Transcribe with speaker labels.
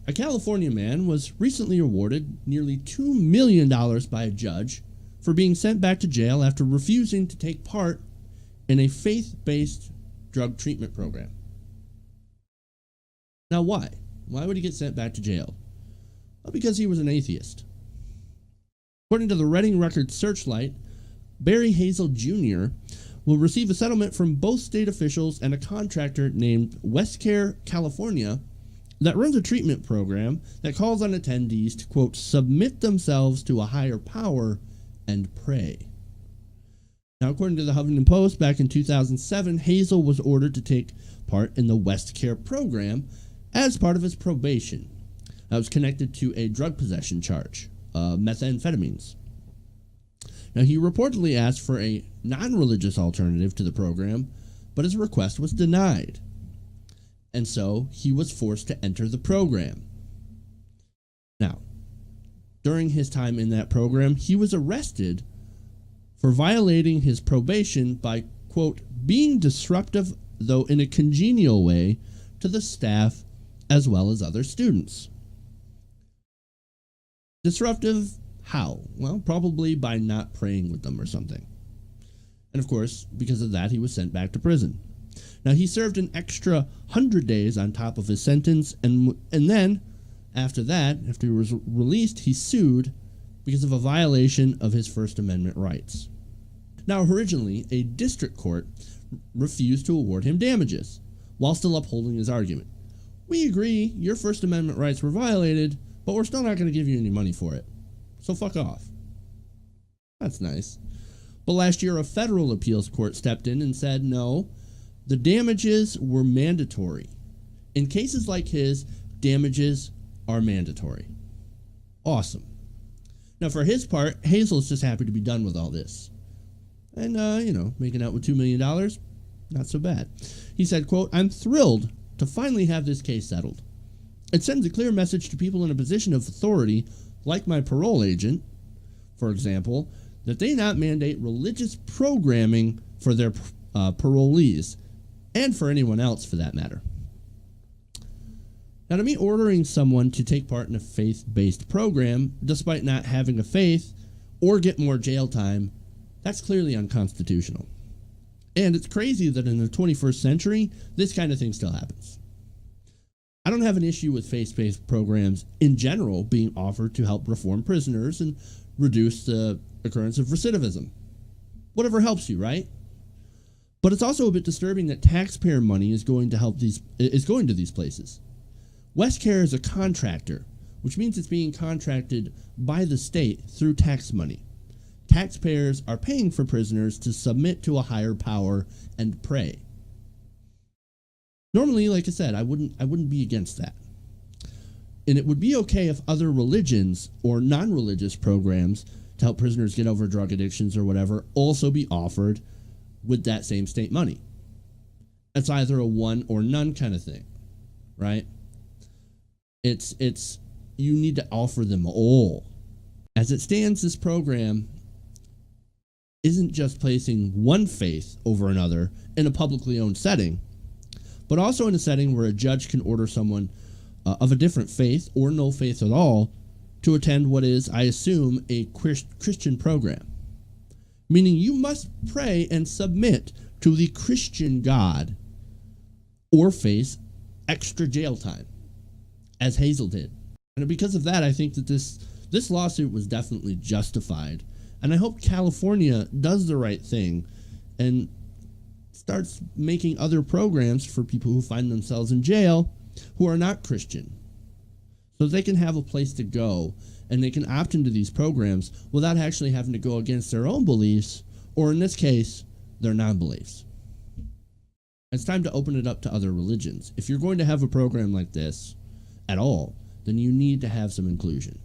Speaker 1: A California man was recently awarded nearly $2 million by a judge for being sent back to jail after refusing to take part in a faith-based drug treatment program. Now, why? Why would he get sent back to jail? Well, because he was an atheist. According to the Reading Record Searchlight, Barry Hazel Jr. will receive a settlement from both state officials and a contractor named Westcare California that runs a treatment program that calls on attendees to, quote, submit themselves to a higher power and pray. Now, according to the Huffington Post, back in 2007, Hazel was ordered to take part in the Westcare program as part of his probation. That was connected to a drug possession charge, methamphetamines. Now, he reportedly asked for a non-religious alternative to the program, but his request was denied. And so he was forced to enter the program. Now, during his time in that program, he was arrested for violating his probation by, quote, being disruptive, though in a congenial way, to the staff as well as other students. Disruptive, how? Well, probably by not praying with them or something. And of course, because of that, he was sent back to prison. Now, he served an extra 100 days on top of his sentence, and then, after that, after he was released, he sued because of a violation of his First Amendment rights. Now, originally, a district court refused to award him damages, while still upholding his argument. We agree your First Amendment rights were violated, but we're still not going to give you any money for it. So fuck off. That's nice. But last year, a federal appeals court stepped in and said, no, the damages were mandatory. In cases like his, damages are mandatory. Awesome. Now, for his part, Hazel's just happy to be done with all this. And, making out with $2 million, not so bad. He said, quote, I'm thrilled to finally have this case settled. It sends a clear message to people in a position of authority, like my parole agent, for example, that they not mandate religious programming for their parolees, and for anyone else for that matter. Now, to me, ordering someone to take part in a faith-based program, despite not having a faith, or get more jail time, that's clearly unconstitutional. And it's crazy that in the 21st century, this kind of thing still happens. I don't have an issue with faith-based programs in general being offered to help reform prisoners and reduce the occurrence of recidivism. Whatever helps you, right? But it's also a bit disturbing that taxpayer money is going to these places. Westcare is a contractor, which means it's being contracted by the state through tax money. Taxpayers are paying for prisoners to submit to a higher power and pray. Normally, like I said, I wouldn't be against that. And it would be okay if other religions or non-religious programs to help prisoners get over drug addictions or whatever also be offered with that same state money. It's either a one or none kind of thing, right? It's you need to offer them all. As it stands, this program isn't just placing one faith over another in a publicly owned setting, but also in a setting where a judge can order someone of a different faith or no faith at all to attend what is, I assume, a Christian program. Meaning you must pray and submit to the Christian God or face extra jail time, as Hazel did. And because of that, I think that this lawsuit was definitely justified. And I hope California does the right thing and starts making other programs for people who find themselves in jail who are not Christian, so they can have a place to go and they can opt into these programs without actually having to go against their own beliefs, or in this case, their non-beliefs. It's time to open it up to other religions. If you're going to have a program like this at all, then you need to have some inclusion.